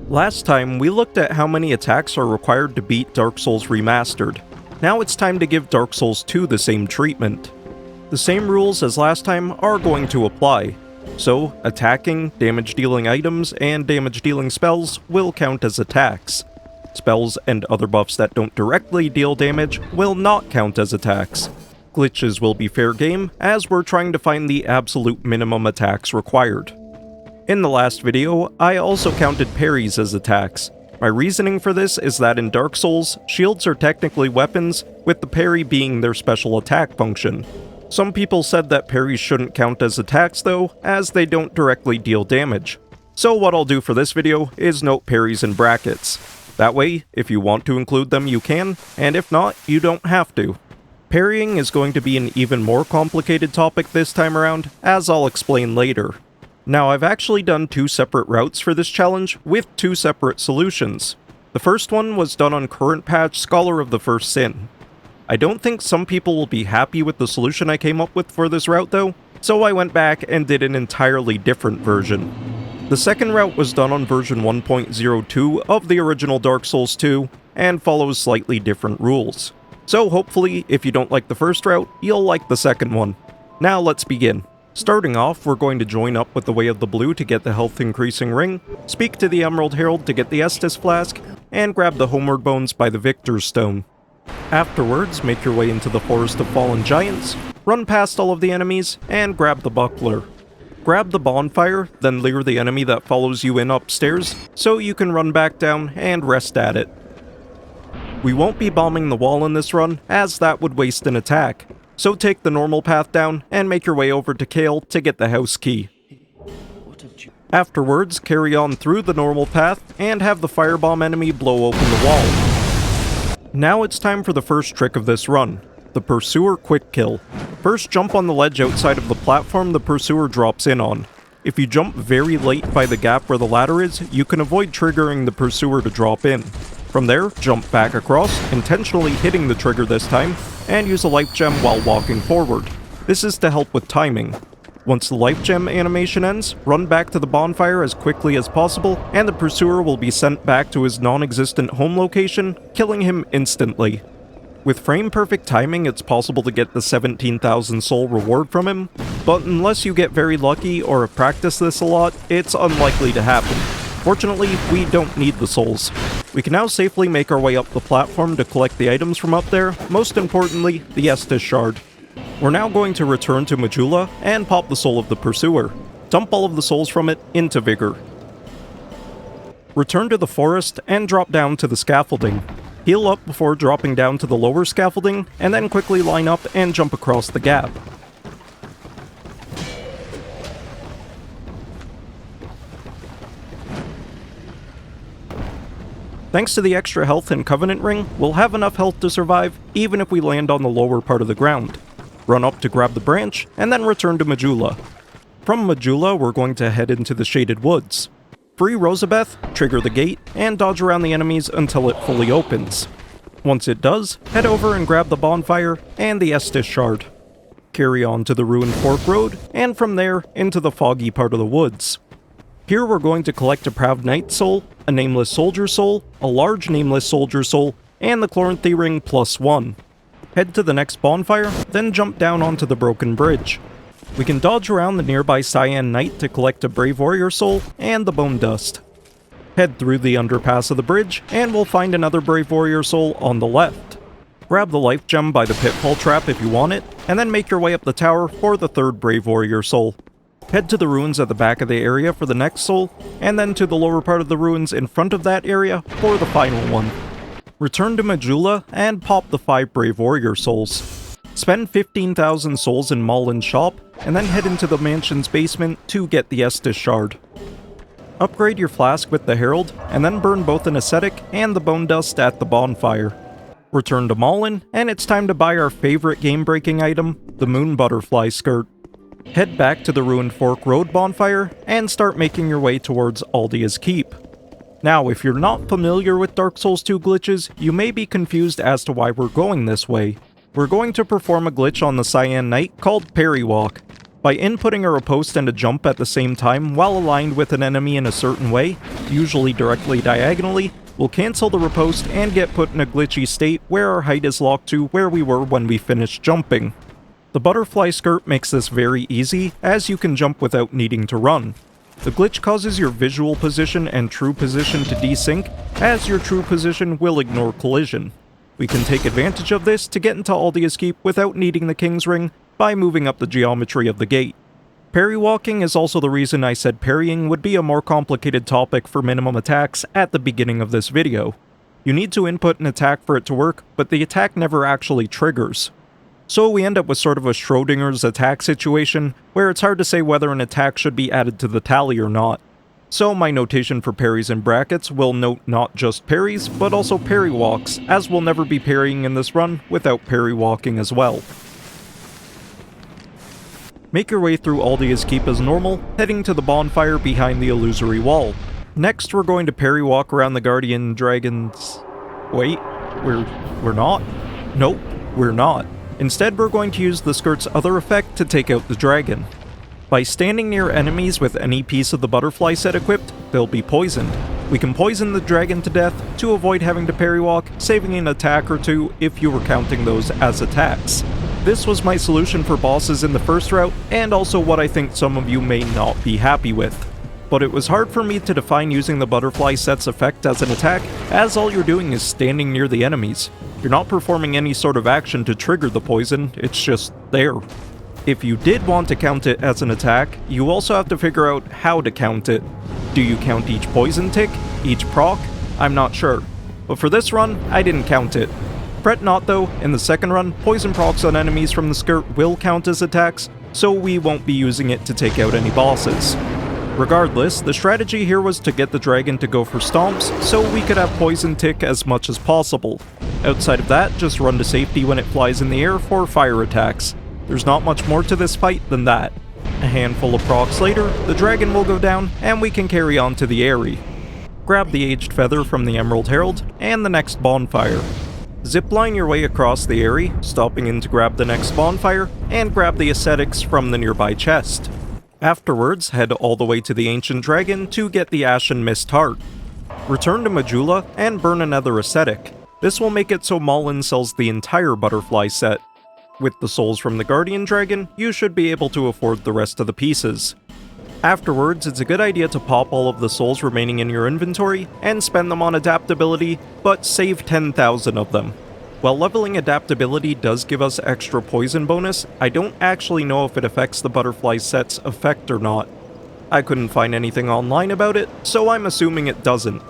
Last time, we looked at how many attacks are required to beat Dark Souls Remastered. Now it's time to give Dark Souls 2 the same treatment. The same rules as last time are going to apply. So, attacking, damage-dealing items, and damage-dealing spells will count as attacks. Spells and other buffs that don't directly deal damage will not count as attacks. Glitches will be fair game, as we're trying to find the absolute minimum attacks required. In the last video, I also counted parries as attacks. My reasoning for this is that in Dark Souls, shields are technically weapons, with the parry being their special attack function. Some people said that parries shouldn't count as attacks though, as they don't directly deal damage. So what I'll do for this video is note parries in brackets. That way, if you want to include them you can, and if not, you don't have to. Parrying is going to be an even more complicated topic this time around, as I'll explain later. Now, I've actually done two separate routes for this challenge, with two separate solutions. The first one was done on current patch Scholar of the First Sin. I don't think some people will be happy with the solution I came up with for this route though, so I went back and did an entirely different version. The second route was done on version 1.02 of the original Dark Souls 2, and follows slightly different rules. So hopefully, if you don't like the first route, you'll like the second one. Now let's begin. Starting off, we're going to join up with the Way of the Blue to get the health increasing ring, speak to the Emerald Herald to get the Estus Flask, and grab the Homeward Bones by the Victor's Stone. Afterwards, make your way into the Forest of Fallen Giants, run past all of the enemies, and grab the Buckler. Grab the bonfire, then lure the enemy that follows you in upstairs, so you can run back down and rest at it. We won't be bombing the wall in this run, as that would waste an attack. So take the normal path down, and make your way over to Kale to get the house key. Afterwards, carry on through the normal path, and have the firebomb enemy blow open the wall. Now it's time for the first trick of this run, the Pursuer Quick Kill. First jump on the ledge outside of the platform the Pursuer drops in on. If you jump very late by the gap where the ladder is, you can avoid triggering the Pursuer to drop in. From there, jump back across, intentionally hitting the trigger this time, and use a life gem while walking forward. This is to help with timing. Once the life gem animation ends, run back to the bonfire as quickly as possible, and the Pursuer will be sent back to his non-existent home location, killing him instantly. With frame-perfect timing, it's possible to get the 17,000 soul reward from him, but unless you get very lucky or have practiced this a lot, it's unlikely to happen. Fortunately, we don't need the souls. We can now safely make our way up the platform to collect the items from up there, most importantly, the Estus Shard. We're now going to return to Majula and pop the soul of the Pursuer. Dump all of the souls from it into Vigor. Return to the forest and drop down to the scaffolding. Heal up before dropping down to the lower scaffolding, and then quickly line up and jump across the gap. Thanks to the extra health in Covenant Ring, we'll have enough health to survive, even if we land on the lower part of the ground. Run up to grab the branch, and then return to Majula. From Majula, we're going to head into the Shaded Woods. Free Rosabeth, trigger the gate, and dodge around the enemies until it fully opens. Once it does, head over and grab the bonfire and the Estus Shard. Carry on to the Ruined Fork Road, and from there, into the foggy part of the woods. Here we're going to collect a Proud Knight Soul, a Nameless Soldier Soul, a large Nameless Soldier Soul, and the Chloranthy Ring +1. Head to the next bonfire, then jump down onto the Broken Bridge. We can dodge around the nearby Cyan Knight to collect a Brave Warrior Soul and the Bone Dust. Head through the underpass of the bridge, and we'll find another Brave Warrior Soul on the left. Grab the Life Gem by the Pitfall Trap if you want it, and then make your way up the tower for the third Brave Warrior Soul. Head to the ruins at the back of the area for the next soul, and then to the lower part of the ruins in front of that area for the final one. Return to Majula and pop the 5 Brave Warrior Souls. Spend 15,000 souls in Mallin's shop, and then head into the mansion's basement to get the Estus Shard. Upgrade your flask with the Herald, and then burn both an Ascetic and the Bone Dust at the bonfire. Return to Mallin, and it's time to buy our favorite game-breaking item, the Moon Butterfly Skirt. Head back to the Ruined Fork Road bonfire, and start making your way towards Aldia's Keep. Now, if you're not familiar with Dark Souls 2 glitches, you may be confused as to why we're going this way. We're going to perform a glitch on the Cyan Knight called Parry Walk. By inputting a riposte and a jump at the same time while aligned with an enemy in a certain way, usually directly diagonally, we'll cancel the riposte and get put in a glitchy state where our height is locked to where we were when we finished jumping. The butterfly skirt makes this very easy, as you can jump without needing to run. The glitch causes your visual position and true position to desync, as your true position will ignore collision. We can take advantage of this to get into Aldia's Keep without needing the King's Ring by moving up the geometry of the gate. Parry walking is also the reason I said parrying would be a more complicated topic for minimum attacks at the beginning of this video. You need to input an attack for it to work, but the attack never actually triggers. So we end up with sort of a Schrodinger's attack situation, where it's hard to say whether an attack should be added to the tally or not. So my notation for parries in brackets will note not just parries, but also parry walks, as we'll never be parrying in this run without parry walking as well. Make your way through Aldia's Keep as normal, heading to the bonfire behind the illusory wall. Next, we're going to parry walk around the Guardian Dragon's... Wait, we're not? Nope, we're not. Instead, we're going to use the skirt's other effect to take out the dragon. By standing near enemies with any piece of the butterfly set equipped, they'll be poisoned. We can poison the dragon to death to avoid having to parry walk, saving an attack or two if you were counting those as attacks. This was my solution for bosses in the first route, and also what I think some of you may not be happy with. But it was hard for me to define using the butterfly set's effect as an attack, as all you're doing is standing near the enemies. You're not performing any sort of action to trigger the poison, it's just there. If you did want to count it as an attack, you also have to figure out how to count it. Do you count each poison tick? Each proc? I'm not sure. But for this run, I didn't count it. Fret not though, in the second run, poison procs on enemies from the skirt will count as attacks, so we won't be using it to take out any bosses. Regardless, the strategy here was to get the dragon to go for stomps, so we could have poison tick as much as possible. Outside of that, just run to safety when it flies in the air for fire attacks. There's not much more to this fight than that. A handful of procs later, the dragon will go down, and we can carry on to the Aerie. Grab the Aged Feather from the Emerald Herald, and the next bonfire. Zipline your way across the Aerie, stopping in to grab the next bonfire, and grab the Ascetics from the nearby chest. Afterwards, head all the way to the Ancient Dragon to get the Ashen Mist Heart. Return to Majula and burn another Ascetic. This will make it so Malin sells the entire butterfly set. With the souls from the Guardian Dragon, you should be able to afford the rest of the pieces. Afterwards, it's a good idea to pop all of the souls remaining in your inventory and spend them on adaptability, but save 10,000 of them. While leveling adaptability does give us extra poison bonus, I don't actually know if it affects the butterfly set's effect or not. I couldn't find anything online about it, so I'm assuming it doesn't.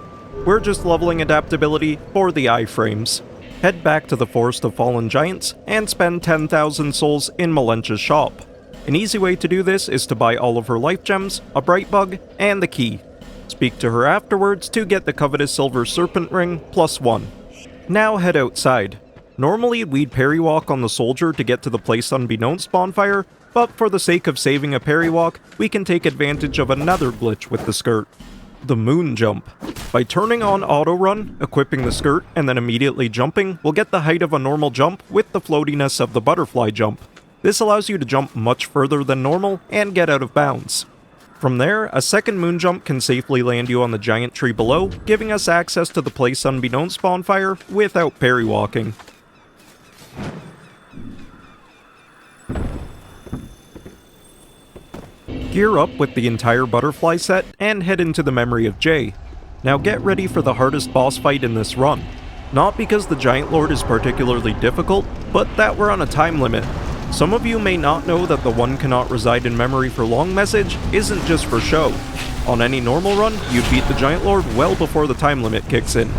We're just leveling adaptability for the iframes. Head back to the Forest of Fallen Giants and spend 10,000 souls in Malentia's shop. An easy way to do this is to buy all of her life gems, a bright bug, and the key. Speak to her afterwards to get the covetous Silver Serpent Ring +1. Now head outside. Normally we'd parry walk on the soldier to get to the Place Unbeknownst bonfire, but for the sake of saving a parry walk, we can take advantage of another glitch with the skirt. The Moon Jump. By turning on Auto Run, equipping the skirt, and then immediately jumping, we'll get the height of a normal jump with the floatiness of the butterfly jump. This allows you to jump much further than normal and get out of bounds. From there, a second moon jump can safely land you on the giant tree below, giving us access to the Place Unbeknownst bonfire without parry walking. Gear up with the entire butterfly set and head into the Memory of Jay. Now get ready for the hardest boss fight in this run. Not because the Giant Lord is particularly difficult, but that we're on a time limit. Some of you may not know that the "one cannot reside in memory for long" message isn't just for show. On any normal run, you'd beat the Giant Lord well before the time limit kicks in.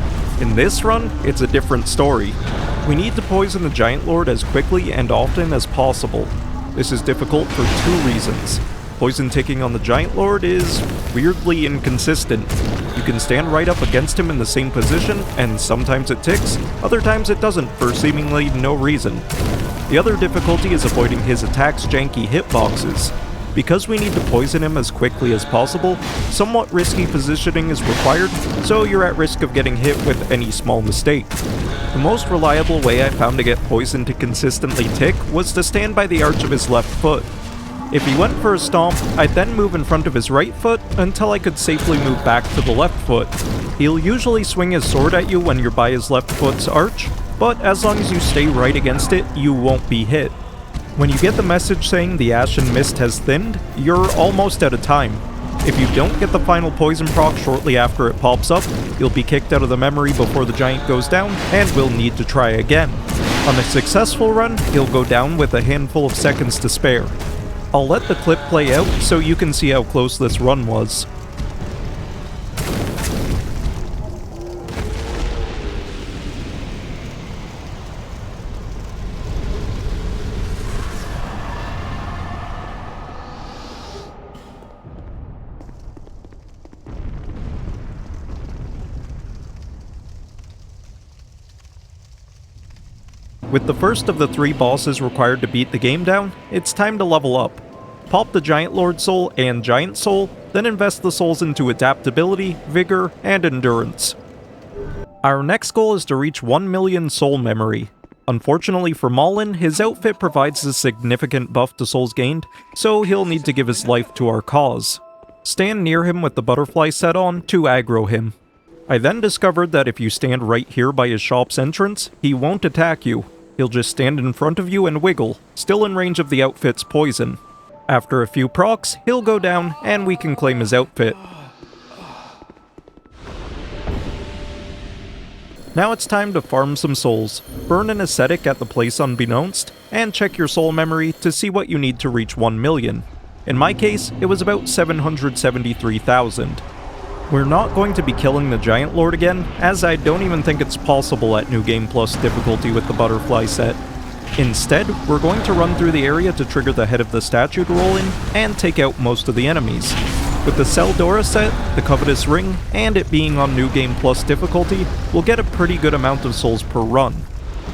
In this run, it's a different story. We need to poison the Giant Lord as quickly and often as possible. This is difficult for two reasons. Poison ticking on the Giant Lord is weirdly inconsistent. You can stand right up against him in the same position, and sometimes it ticks, other times it doesn't for seemingly no reason. The other difficulty is avoiding his attack's janky hitboxes. Because we need to poison him as quickly as possible, somewhat risky positioning is required, so you're at risk of getting hit with any small mistake. The most reliable way I found to get poison to consistently tick was to stand by the arch of his left foot. If he went for a stomp, I'd then move in front of his right foot until I could safely move back to the left foot. He'll usually swing his sword at you when you're by his left foot's arch, but as long as you stay right against it, you won't be hit. When you get the message saying the Ashen Mist has thinned, you're almost out of time. If you don't get the final poison proc shortly after it pops up, you'll be kicked out of the memory before the giant goes down, and will need to try again. On a successful run, he'll go down with a handful of seconds to spare. I'll let the clip play out so you can see how close this run was. With the first of the 3 bosses required to beat the game down, it's time to level up. Pop the Giant Lord Soul and Giant Soul, then invest the souls into Adaptability, Vigor, and Endurance. Our next goal is to reach 1 million soul memory. Unfortunately for Malin, his outfit provides a significant buff to souls gained, so he'll need to give his life to our cause. Stand near him with the butterfly set on to aggro him. I then discovered that if you stand right here by his shop's entrance, he won't attack you. He'll just stand in front of you and wiggle, still in range of the outfit's poison. After a few procs, he'll go down and we can claim his outfit. Now it's time to farm some souls. Burn an ascetic at the place unbeknownst, and check your soul memory to see what you need to reach 1 million. In my case, it was about 773,000. We're not going to be killing the Giant Lord again, as I don't even think it's possible at New Game Plus difficulty with the butterfly set. Instead, we're going to run through the area to trigger the head of the statue to roll in, and take out most of the enemies. With the Seldora set, the Covetous Ring, and it being on New Game Plus difficulty, we'll get a pretty good amount of souls per run.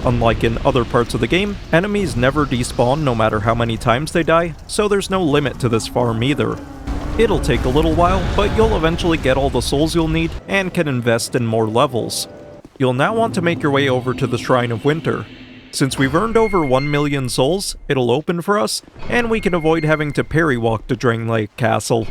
Unlike in other parts of the game, enemies never despawn no matter how many times they die, so there's no limit to this farm either. It'll take a little while, but you'll eventually get all the souls you'll need, and can invest in more levels. You'll now want to make your way over to the Shrine of Winter. Since we've earned over 1 million souls, it'll open for us, and we can avoid having to parry walk to Drangleic Castle.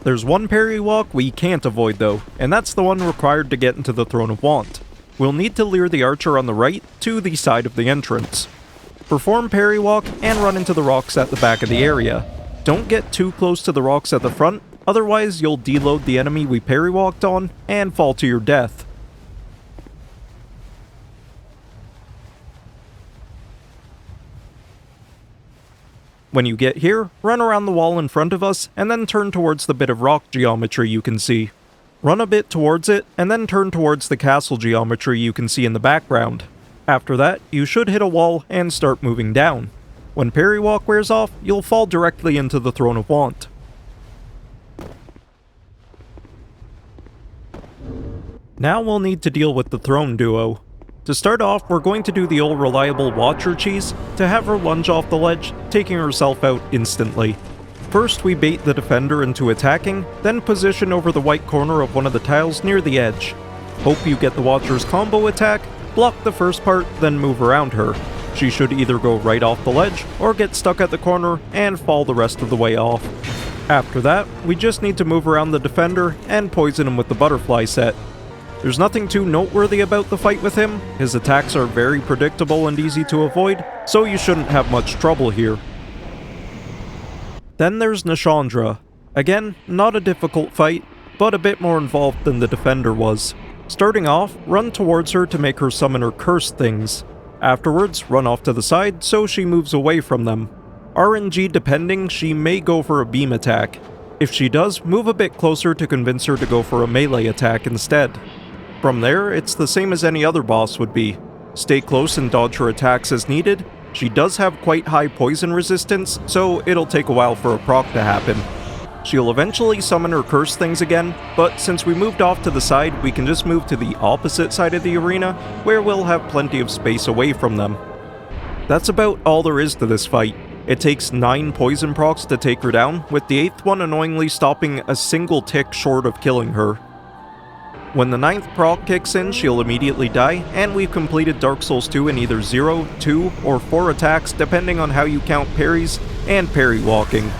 There's one parry walk we can't avoid though, and that's the one required to get into the Throne of Want. We'll need to lure the archer on the right to the side of the entrance. Perform parry walk and run into the rocks at the back of the area. Don't get too close to the rocks at the front, otherwise you'll deload the enemy we parry walked on and fall to your death. When you get here, run around the wall in front of us and then turn towards the bit of rock geometry you can see. Run a bit towards it and then turn towards the castle geometry you can see in the background. After that, you should hit a wall and start moving down. When parry walk wears off, you'll fall directly into the Throne of Want. Now we'll need to deal with the Throne Duo. To start off, we're going to do the old reliable Watcher cheese to have her lunge off the ledge, taking herself out instantly. First we bait the defender into attacking, then position over the white corner of one of the tiles near the edge. Hope you get the Watcher's combo attack, block the first part, then move around her. She should either go right off the ledge, or get stuck at the corner and fall the rest of the way off. After that, we just need to move around the defender and poison him with the butterfly set. There's nothing too noteworthy about the fight with him, his attacks are very predictable and easy to avoid, so you shouldn't have much trouble here. Then there's Nashandra. Again, not a difficult fight, but a bit more involved than the defender was. Starting off, run towards her to make her summon her cursed things. Afterwards, run off to the side so she moves away from them. RNG depending, she may go for a beam attack. If she does, move a bit closer to convince her to go for a melee attack instead. From there, it's the same as any other boss would be. Stay close and dodge her attacks as needed. She does have quite high poison resistance, so it'll take a while for a proc to happen. She'll eventually summon her cursed things again, but since we moved off to the side, we can just move to the opposite side of the arena, where we'll have plenty of space away from them. That's about all there is to this fight. It takes 9 poison procs to take her down, with the 8th one annoyingly stopping a single tick short of killing her. When the 9th proc kicks in, she'll immediately die, and we've completed Dark Souls 2 in either 0, 2, or 4 attacks depending on how you count parries and parry walking.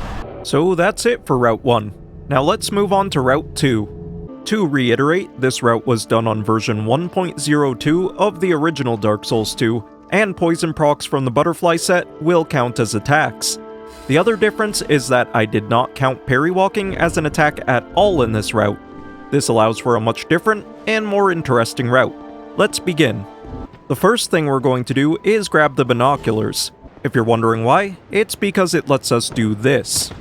So that's it for Route 1. Now let's move on to Route 2. To reiterate, this route was done on version 1.02 of the original Dark Souls 2, and poison procs from the butterfly set will count as attacks. The other difference is that I did not count parry walking as an attack at all in this route. This allows for a much different and more interesting route. Let's begin. The first thing we're going to do is grab the binoculars. If you're wondering why, it's because it lets us do this.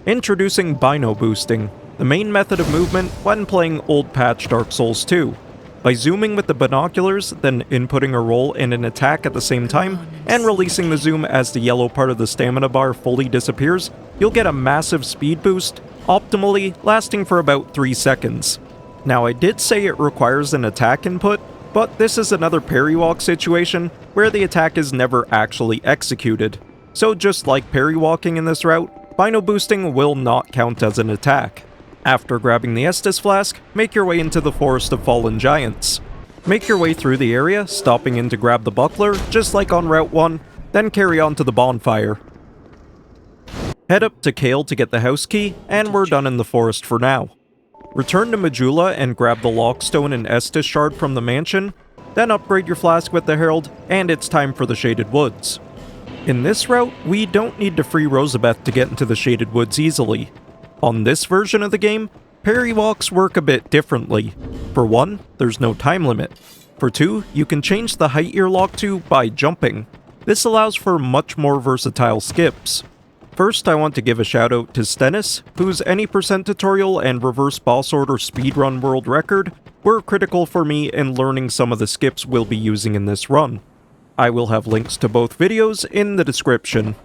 Introducing Bino Boosting, the main method of movement when playing old patch Dark Souls 2. By zooming with the binoculars, then inputting a roll and an attack at the same time, and releasing the zoom as the yellow part of the stamina bar fully disappears, you'll get a massive speed boost, optimally lasting for about 3 seconds. Now I did say it requires an attack input, but this is another parry walk situation where the attack is never actually executed. So just like parry walking in this route, Bino Boosting will not count as an attack. After grabbing the Estus Flask, make your way into the Forest of Fallen Giants. Make your way through the area, stopping in to grab the buckler, just like on Route 1, then carry on to the bonfire. Head up to Kale to get the house key, and we're done in the forest for now. Return to Majula and grab the Lockstone and Estus Shard from the mansion, then upgrade your flask with the Herald, and it's time for the Shaded Woods. In this route, we don't need to free Rosabeth to get into the Shaded Woods easily. On this version of the game, parry walks work a bit differently. For one, there's no time limit. For two, you can change the height you're locked to by jumping. This allows for much more versatile skips. First, I want to give a shout out to Stennis, whose any percent tutorial and reverse boss order speedrun world record were critical for me in learning some of the skips we'll be using in this run. I will have links to both videos in the description.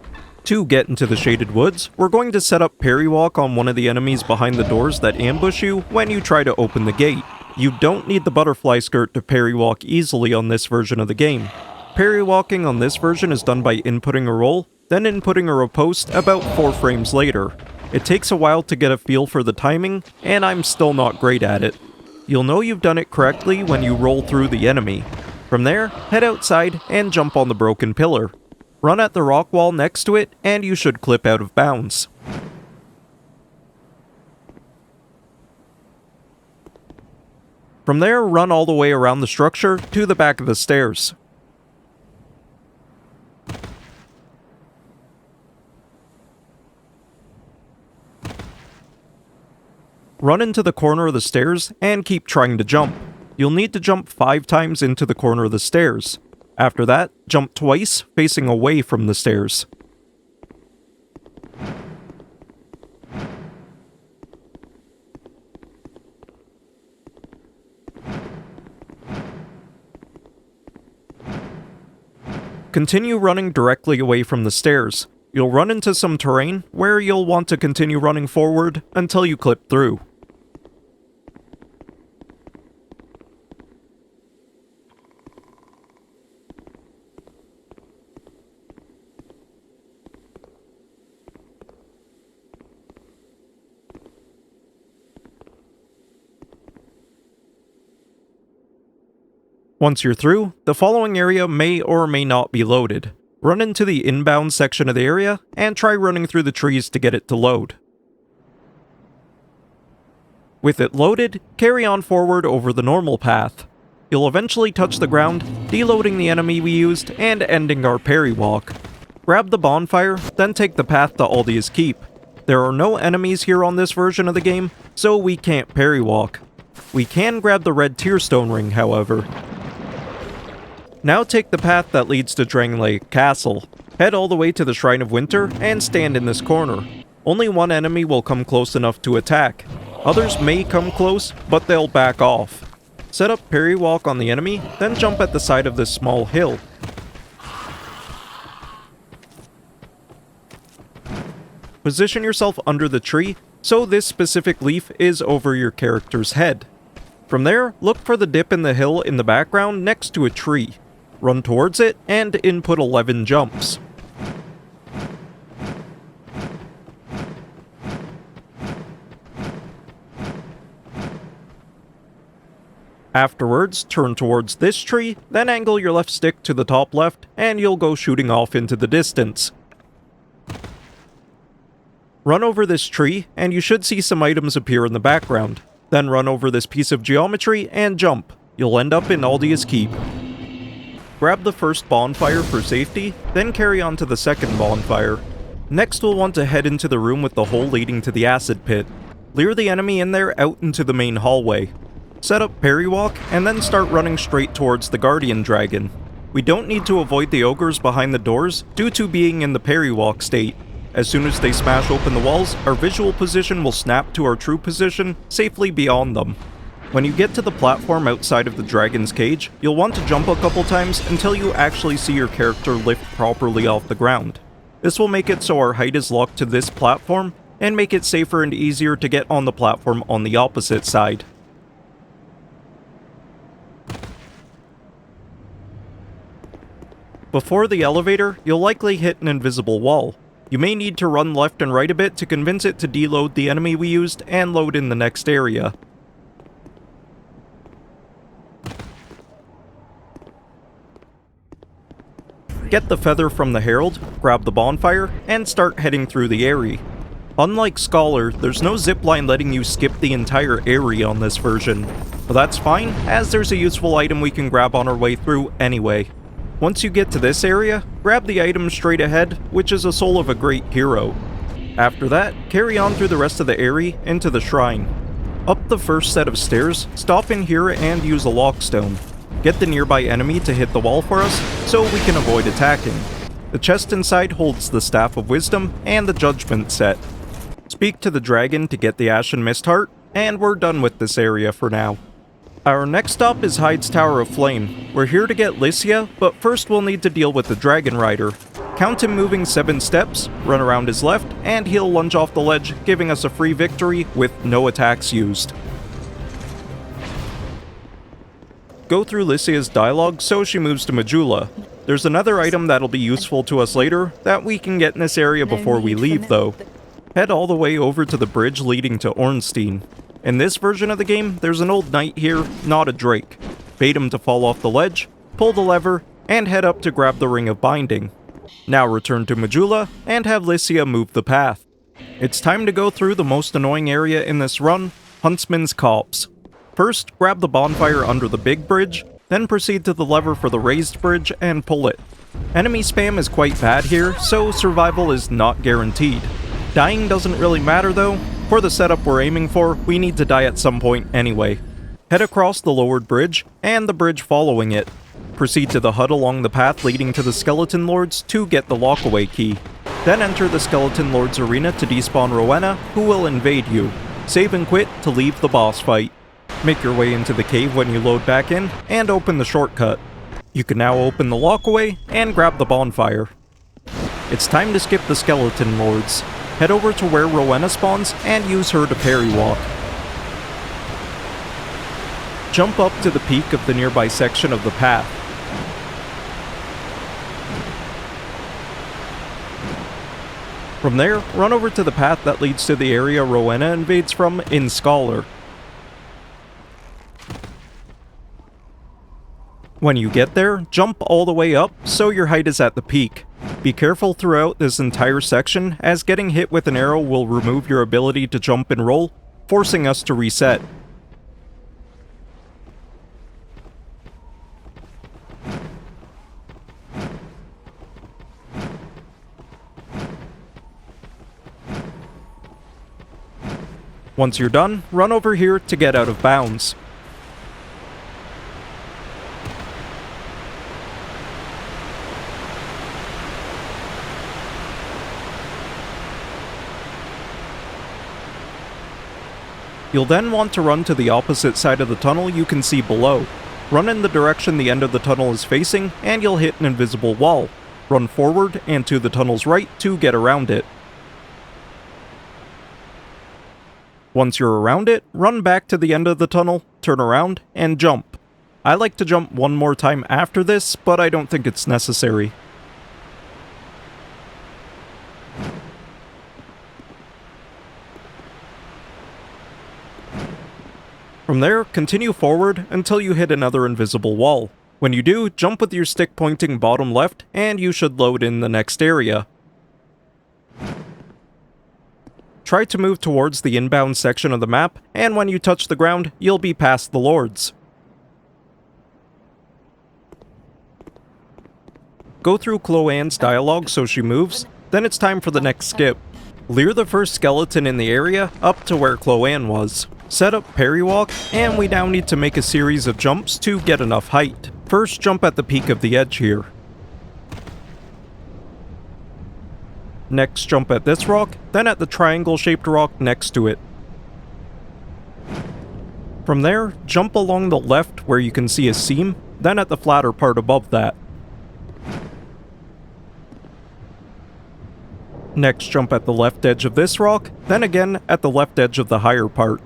To get into the Shaded Woods, we're going to set up parry walk on one of the enemies behind the doors that ambush you when you try to open the gate. You don't need the butterfly skirt to parry walk easily on this version of the game. Parry walking on this version is done by inputting a roll, then inputting a riposte about 4 frames later. It takes a while to get a feel for the timing, and I'm still not great at it. You'll know you've done it correctly when you roll through the enemy. From there, head outside and jump on the broken pillar. Run at the rock wall next to it, and you should clip out of bounds. From there, run all the way around the structure to the back of the stairs. Run into the corner of the stairs and keep trying to jump. You'll need to jump 5 times into the corner of the stairs. After that, jump twice, facing away from the stairs. Continue running directly away from the stairs. You'll run into some terrain where you'll want to continue running forward until you clip through. Once you're through, the following area may or may not be loaded. Run into the inbound section of the area, and try running through the trees to get it to load. With it loaded, carry on forward over the normal path. You'll eventually touch the ground, deloading the enemy we used, and ending our parry walk. Grab the bonfire, then take the path to Aldia's Keep. There are no enemies here on this version of the game, so we can't parry walk. We can grab the red Tearstone ring, however. Now take the path that leads to Drangleic Castle. Head all the way to the Shrine of Winter and stand in this corner. Only one enemy will come close enough to attack. Others may come close, but they'll back off. Set up parry walk on the enemy, then jump at the side of this small hill. Position yourself under the tree, so this specific leaf is over your character's head. From there, look for the dip in the hill in the background next to a tree. Run towards it, and input 11 jumps. Afterwards, turn towards this tree, then angle your left stick to the top left, and you'll go shooting off into the distance. Run over this tree, and you should see some items appear in the background. Then run over this piece of geometry and jump. You'll end up in Aldia's Keep. Grab the first bonfire for safety, then carry on to the second bonfire. Next we'll want to head into the room with the hole leading to the acid pit. Lure the enemy in there out into the main hallway. Set up parry walk, and then start running straight towards the guardian dragon. We don't need to avoid the ogres behind the doors due to being in the parry walk state. As soon as they smash open the walls, our visual position will snap to our true position, safely beyond them. When you get to the platform outside of the dragon's cage, you'll want to jump a couple times until you actually see your character lift properly off the ground. This will make it so our height is locked to this platform, and make it safer and easier to get on the platform on the opposite side. Before the elevator, you'll likely hit an invisible wall. You may need to run left and right a bit to convince it to deload the enemy we used and load in the next area. Get the feather from the herald, grab the bonfire, and start heading through the area. Unlike Scholar, there's no zipline letting you skip the entire area on this version. But that's fine, as there's a useful item we can grab on our way through anyway. Once you get to this area, grab the item straight ahead, which is a soul of a great hero. After that, carry on through the rest of the area into the shrine. Up the first set of stairs, stop in here and use a lockstone. Get the nearby enemy to hit the wall for us, so we can avoid attacking. The chest inside holds the Staff of Wisdom and the Judgment set. Speak to the dragon to get the Ashen Mist Heart, and we're done with this area for now. Our next stop is Hyde's Tower of Flame. We're here to get Lycia, but first we'll need to deal with the Dragon Rider. Count him moving 7 steps, run around his left, and he'll lunge off the ledge, giving us a free victory with no attacks used. Go through Lycia's dialogue so she moves to Majula. There's another item that'll be useful to us later that we can get in this area before we leave though. Head all the way over to the bridge leading to Ornstein. In this version of the game, there's an old knight here, not a drake. Bait him to fall off the ledge, pull the lever, and head up to grab the Ring of Binding. Now return to Majula, and have Lycia move the path. It's time to go through the most annoying area in this run, Huntsman's Copse. First, grab the bonfire under the big bridge, then proceed to the lever for the raised bridge and pull it. Enemy spam is quite bad here, so survival is not guaranteed. Dying doesn't really matter though. For the setup we're aiming for, we need to die at some point anyway. Head across the lowered bridge, and the bridge following it. Proceed to the hut along the path leading to the Skeleton Lords to get the lockaway key. Then enter the Skeleton Lords arena to despawn Rowena, who will invade you. Save and quit to leave the boss fight. Make your way into the cave when you load back in, and open the shortcut. You can now open the lockaway and grab the bonfire. It's time to skip the Skeleton Lords. Head over to where Rowena spawns and use her to parry walk. Jump up to the peak of the nearby section of the path. From there, run over to the path that leads to the area Rowena invades from in Scholar. When you get there, jump all the way up so your height is at the peak. Be careful throughout this entire section, as getting hit with an arrow will remove your ability to jump and roll, forcing us to reset. Once you're done, run over here to get out of bounds. You'll then want to run to the opposite side of the tunnel you can see below. Run in the direction the end of the tunnel is facing, and you'll hit an invisible wall. Run forward and to the tunnel's right to get around it. Once you're around it, run back to the end of the tunnel, turn around, and jump. I like to jump one more time after this, but I don't think it's necessary. From there, continue forward until you hit another invisible wall. When you do, jump with your stick pointing bottom left, and you should load in the next area. Try to move towards the inbound section of the map, and when you touch the ground, you'll be past the lords. Go through Chloanne's dialogue so she moves, then it's time for the next skip. Leer the first skeleton in the area up to where Chloanne was. Set up parry walk, and we now need to make a series of jumps to get enough height. First jump at the peak of the edge here. Next jump at this rock, then at the triangle-shaped rock next to it. From there, jump along the left where you can see a seam, then at the flatter part above that. Next jump at the left edge of this rock, then again at the left edge of the higher part.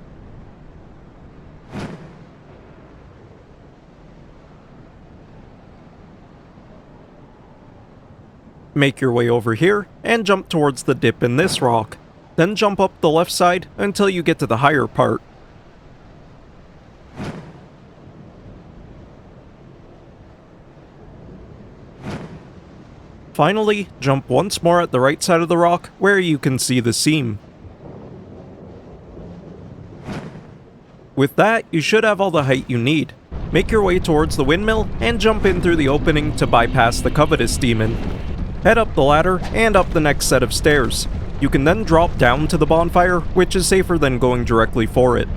Make your way over here, and jump towards the dip in this rock. Then jump up the left side until you get to the higher part. Finally, jump once more at the right side of the rock where you can see the seam. With that, you should have all the height you need. Make your way towards the windmill and jump in through the opening to bypass the Covetous Demon. Head up the ladder and up the next set of stairs. You can then drop down to the bonfire, which is safer than going directly for it.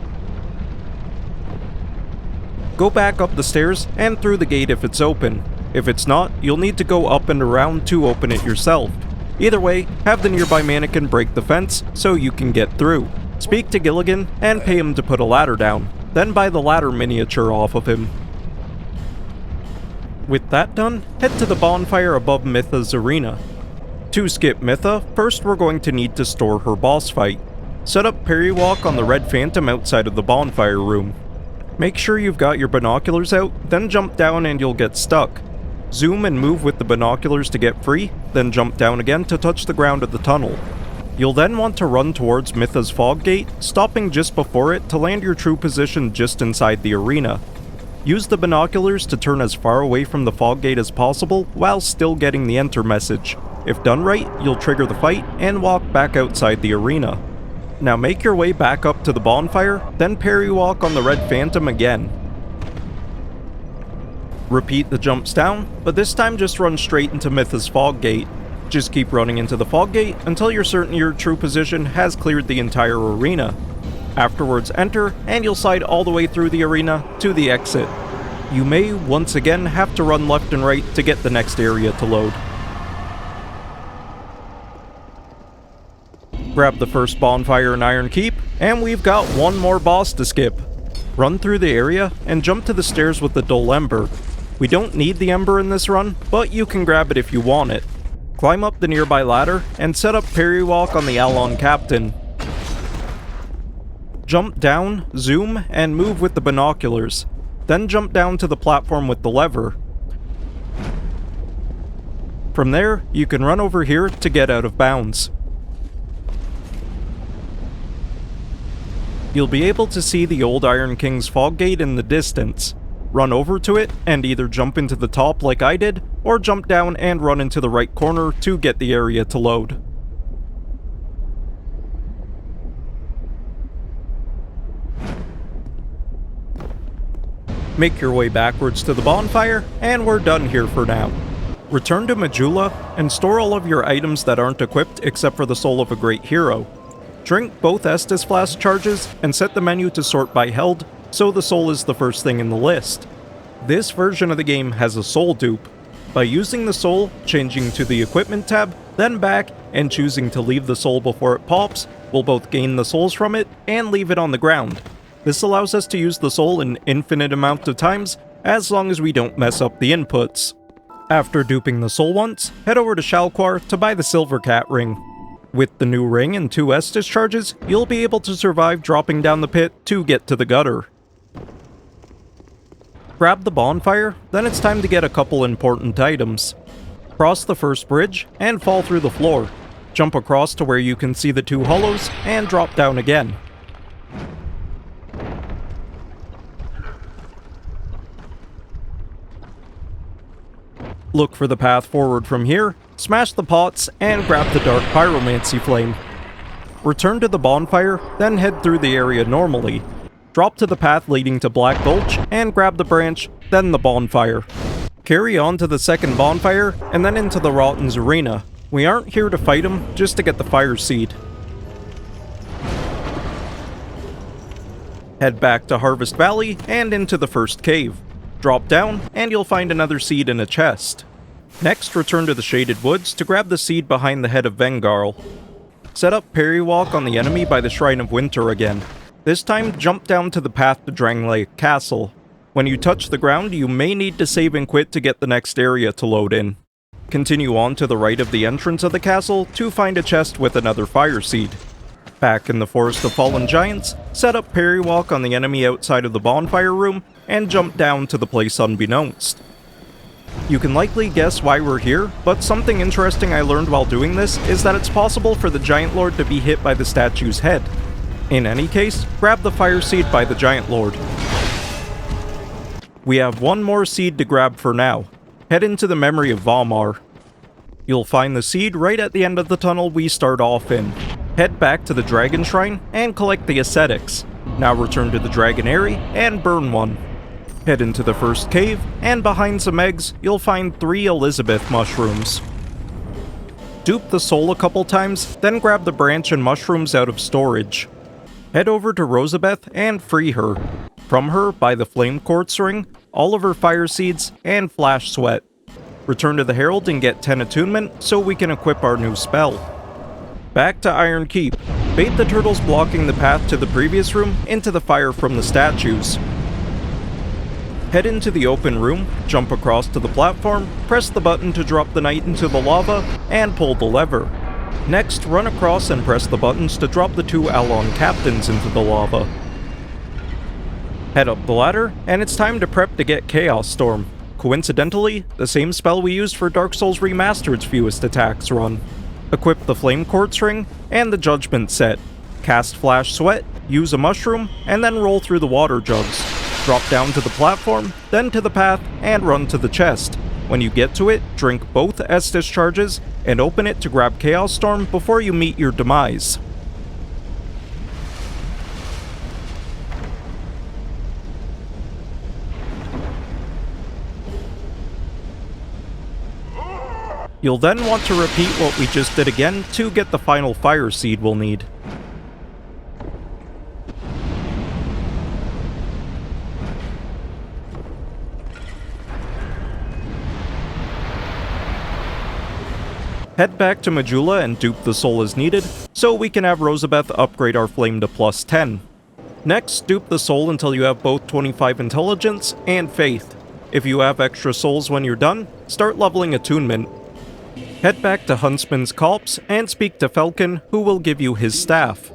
Go back up the stairs and through the gate if it's open. If it's not, you'll need to go up and around to open it yourself. Either way, have the nearby mannequin break the fence so you can get through. Speak to Gilligan and pay him to put a ladder down, then buy the ladder miniature off of him. With that done, head to the bonfire above Mytha's arena. To skip Mytha, first we're going to need to store her boss fight. Set up parry walk on the red phantom outside of the bonfire room. Make sure you've got your binoculars out, then jump down and you'll get stuck. Zoom and move with the binoculars to get free, then jump down again to touch the ground of the tunnel. You'll then want to run towards Mytha's fog gate, stopping just before it to land your true position just inside the arena. Use the binoculars to turn as far away from the fog gate as possible while still getting the enter message. If done right, you'll trigger the fight and walk back outside the arena. Now make your way back up to the bonfire, then parry walk on the red phantom again. Repeat the jumps down, but this time just run straight into Mytha's fog gate. Just keep running into the fog gate until you're certain your true position has cleared the entire arena. Afterwards enter, and you'll slide all the way through the arena to the exit. You may once again have to run left and right to get the next area to load. Grab the first bonfire in Iron Keep, and we've got one more boss to skip. Run through the area and jump to the stairs with the Dull Ember. We don't need the Ember in this run, but you can grab it if you want it. Climb up the nearby ladder and set up parry walk on the Alon Captain. Jump down, zoom, and move with the binoculars. Then jump down to the platform with the lever. From there, you can run over here to get out of bounds. You'll be able to see the old Iron King's fog gate in the distance. Run over to it and either jump into the top like I did, or jump down and run into the right corner to get the area to load. Make your way backwards to the bonfire, and we're done here for now. Return to Majula and store all of your items that aren't equipped except for the Soul of a Great Hero. Drink both Estus Flask charges and set the menu to sort by held, so the soul is the first thing in the list. This version of the game has a soul dupe. By using the soul, changing to the equipment tab, then back, and choosing to leave the soul before it pops, we'll both gain the souls from it and leave it on the ground. This allows us to use the soul an infinite amount of times, as long as we don't mess up the inputs. After duping the soul once, head over to Shalquar to buy the Silver Cat ring. With the new ring and 2 Estus charges, you'll be able to survive dropping down the pit to get to the gutter. Grab the bonfire, then it's time to get a couple important items. Cross the first bridge and fall through the floor. Jump across to where you can see the 2 hollows and drop down again. Look for the path forward from here, smash the pots, and grab the Dark Pyromancy Flame. Return to the bonfire, then head through the area normally. Drop to the path leading to Black Gulch, and grab the branch, then the bonfire. Carry on to the second bonfire, and then into the Rotten's arena. We aren't here to fight him, just to get the fire seed. Head back to Harvest Valley, and into the first cave. Drop down, and you'll find another seed in a chest. Next, return to the Shaded Woods to grab the seed behind the head of Vengarl. Set up Parry Walk on the enemy by the Shrine of Winter again. This time, jump down to the path to Drangleic Castle. When you touch the ground, you may need to save and quit to get the next area to load in. Continue on to the right of the entrance of the castle to find a chest with another fire seed. Back in the Forest of Fallen Giants, set up Parry Walk on the enemy outside of the bonfire room, and jump down to the place unbeknownst. You can likely guess why we're here, but something interesting I learned while doing this is that it's possible for the Giant Lord to be hit by the statue's head. In any case, grab the fire seed by the Giant Lord. We have one more seed to grab for now. Head into the Memory of Vamar. You'll find the seed right at the end of the tunnel we start off in. Head back to the Dragon Shrine and collect the Ascetics. Now return to the Dragonary and burn one. Head into the first cave, and behind some eggs, you'll find 3 Elizabeth mushrooms. Dupe the soul a couple times, then grab the branch and mushrooms out of storage. Head over to Rosabeth and free her. From her, buy the Flame Quartz Ring, all of her fire seeds, and Flash Sweat. Return to the Herald and get 10 attunement so we can equip our new spell. Back to Iron Keep. Bait the turtles blocking the path to the previous room into the fire from the statues. Head into the open room, jump across to the platform, press the button to drop the knight into the lava, and pull the lever. Next, run across and press the buttons to drop the 2 Alon captains into the lava. Head up the ladder, and it's time to prep to get Chaos Storm. Coincidentally, the same spell we used for Dark Souls Remastered's fewest attacks run. Equip the Flame Quartz Ring, and the Judgment set. Cast Flash Sweat, use a mushroom, and then roll through the water jugs. Drop down to the platform, then to the path, and run to the chest. When you get to it, drink both Estus charges, and open it to grab Chaos Storm before you meet your demise. You'll then want to repeat what we just did again to get the final fire seed we'll need. Head back to Majula and dupe the soul as needed, so we can have Rosabeth upgrade our flame to plus 10. Next, dupe the soul until you have both 25 intelligence and faith. If you have extra souls when you're done, start leveling attunement. Head back to Huntsman's Copse and speak to Falcon, who will give you his staff.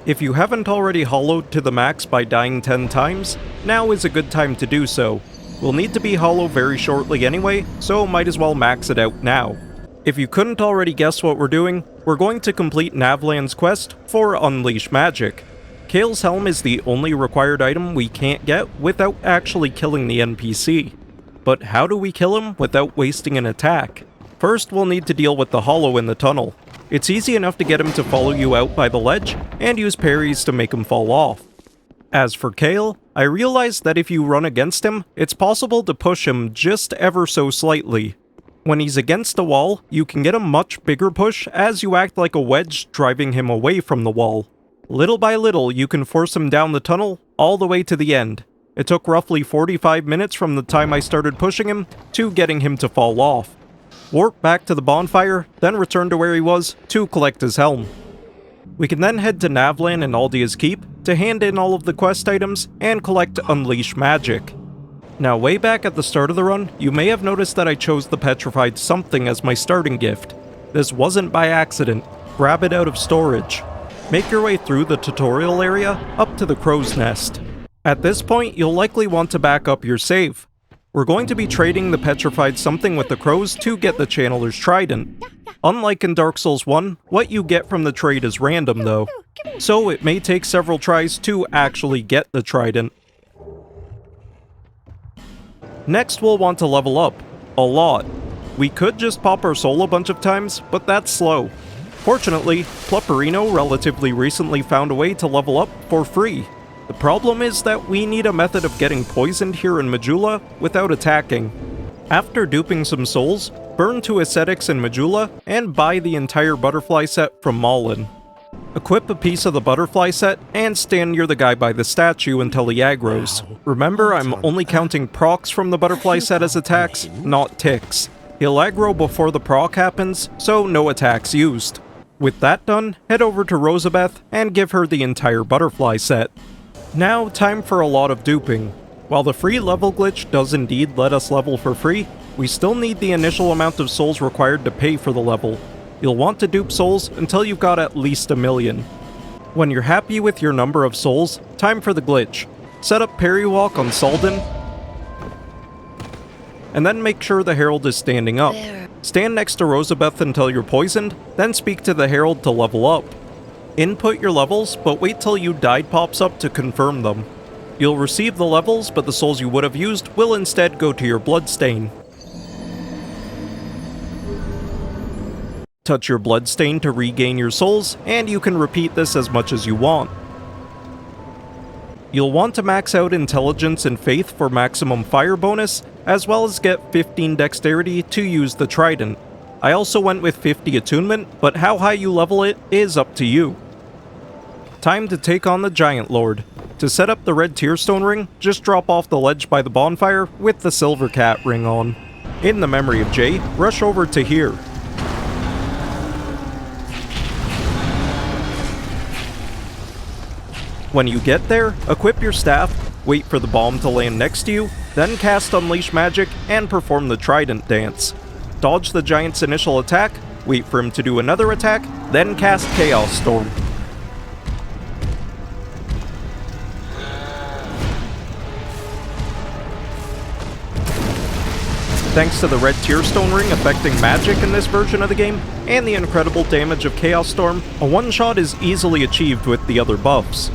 If you haven't already hollowed to the max by dying 10 times, now is a good time to do so. We'll need to be hollow very shortly anyway, so might as well max it out now. If you couldn't already guess what we're doing, we're going to complete Navlan's quest for Unleash Magic. Kale's Helm is the only required item we can't get without actually killing the NPC. But how do we kill him without wasting an attack? First, we'll need to deal with the hollow in the tunnel. It's easy enough to get him to follow you out by the ledge, and use parries to make him fall off. As for Kale, I realized that if you run against him, it's possible to push him just ever so slightly. When he's against a wall, you can get a much bigger push as you act like a wedge driving him away from the wall. Little by little, you can force him down the tunnel all the way to the end. It took roughly 45 minutes from the time I started pushing him to getting him to fall off. Warp back to the bonfire, then return to where he was to collect his helm. We can then head to Navlan and Aldia's Keep to hand in all of the quest items and collect Unleash Magic. Now, way back at the start of the run, you may have noticed that I chose the Petrified Something as my starting gift. This wasn't by accident. Grab it out of storage. Make your way through the tutorial area up to the Crow's Nest. At this point, you'll likely want to back up your save. We're going to be trading the Petrified Something with the Crows to get the Channeler's Trident. Unlike in Dark Souls 1, what you get from the trade is random though, so it may take several tries to actually get the Trident. Next, we'll want to level up. A lot. We could just pop our soul a bunch of times, but that's slow. Fortunately, Plupperino relatively recently found a way to level up for free. The problem is that we need a method of getting poisoned here in Majula without attacking. After duping some souls, burn 2 ascetics in Majula and buy the entire butterfly set from Malin. Equip a piece of the butterfly set and stand near the guy by the statue until he aggros. Remember, I'm only counting procs from the butterfly set as attacks, not ticks. He'll aggro before the proc happens, so no attacks used. With that done, head over to Rosabeth and give her the entire butterfly set. Now, time for a lot of duping. While the free level glitch does indeed let us level for free, we still need the initial amount of souls required to pay for the level. You'll want to dupe souls until you've got at least 1 million. When you're happy with your number of souls, time for the glitch. Set up Parry Walk on Salden, and then make sure the Herald is standing up. Stand next to Rosabeth until you're poisoned, then speak to the Herald to level up. Input your levels, but wait till You Died pops up to confirm them. You'll receive the levels, but the souls you would have used will instead go to your Bloodstain. Touch your Bloodstain to regain your souls, and you can repeat this as much as you want. You'll want to max out Intelligence and Faith for maximum fire bonus, as well as get 15 Dexterity to use the Trident. I also went with 50 Attunement, but how high you level it is up to you. Time to take on the Giant Lord. To set up the red Tearstone ring, just drop off the ledge by the bonfire with the Silver Cat ring on. In the memory of Jay, rush over to here. When you get there, equip your staff, wait for the bomb to land next to you, then cast Unleash Magic and perform the Trident Dance. Dodge the giant's initial attack, wait for him to do another attack, then cast Chaos Storm. Thanks to the red Tearstone ring affecting magic in this version of the game, and the incredible damage of Chaos Storm, a one-shot is easily achieved with the other buffs.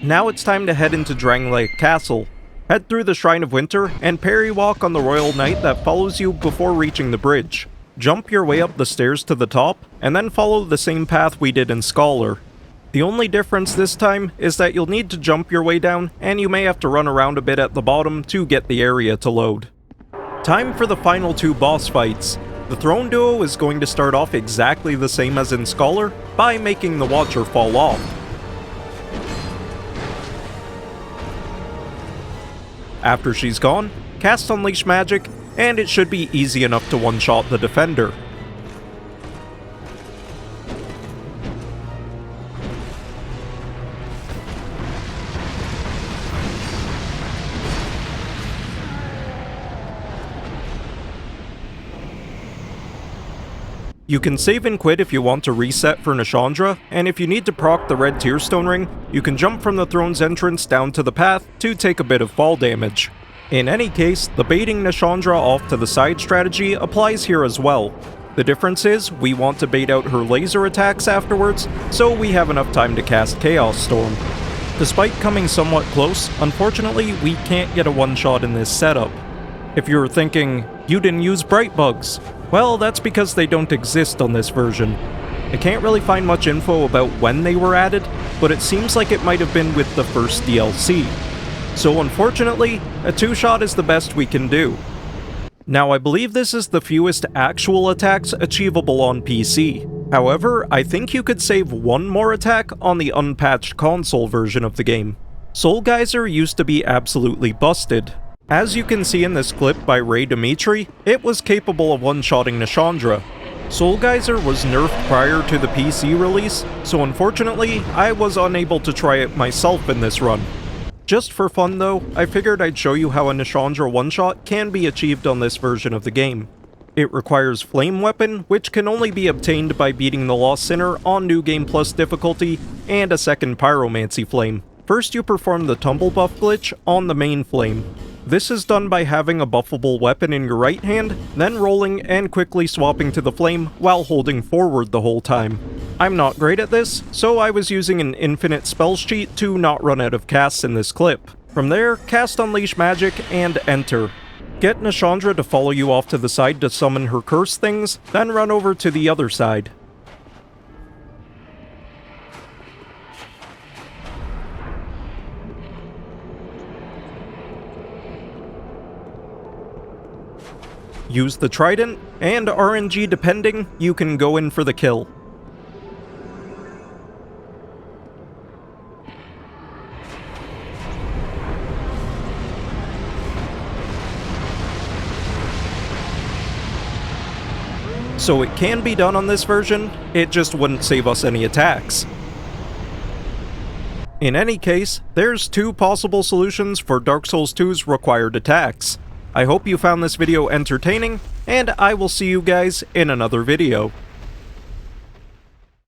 Now it's time to head into Drangleic Castle. Head through the Shrine of Winter and parry walk on the Royal Knight that follows you before reaching the bridge. Jump your way up the stairs to the top, and then follow the same path we did in Scholar. The only difference this time is that you'll need to jump your way down, and you may have to run around a bit at the bottom to get the area to load. Time for the final 2 boss fights. The Throne Duo is going to start off exactly the same as in Scholar, by making the Watcher fall off. After she's gone, cast Unleash Magic, and it should be easy enough to one-shot the Defender. You can save and quit if you want to reset for Nashandra, and if you need to proc the red Tearstone ring, you can jump from the throne's entrance down to the path to take a bit of fall damage. In any case, the baiting Nashandra off to the side strategy applies here as well. The difference is, we want to bait out her laser attacks afterwards, so we have enough time to cast Chaos Storm. Despite coming somewhat close, unfortunately we can't get a one-shot in this setup. If you're thinking, you didn't use Bright Bugs, well, that's because they don't exist on this version. I can't really find much info about when they were added, but it seems like it might have been with the first DLC. So unfortunately, a 2-shot is the best we can do. Now I believe this is the fewest actual attacks achievable on PC. However, I think you could save one more attack on the unpatched console version of the game. Soul Geyser used to be absolutely busted. As you can see in this clip by Ray Dimitri, it was capable of one-shotting Nashandra. Soul Geyser was nerfed prior to the PC release, so unfortunately, I was unable to try it myself in this run. Just for fun though, I figured I'd show you how a Nashandra one-shot can be achieved on this version of the game. It requires Flame Weapon, which can only be obtained by beating the Lost Sinner on New Game Plus difficulty, and a second Pyromancy Flame. First you perform the Tumble Buff glitch on the main flame. This is done by having a buffable weapon in your right hand, then rolling and quickly swapping to the flame while holding forward the whole time. I'm not great at this, so I was using an infinite spells cheat to not run out of casts in this clip. From there, cast Unleash Magic and enter. Get Nashandra to follow you off to the side to summon her curse things, then run over to the other side. Use the trident, and RNG depending, you can go in for the kill. So it can be done on this version, it just wouldn't save us any attacks. In any case, there's two possible solutions for Dark Souls 2's required attacks. I hope you found this video entertaining, and I will see you guys in another video.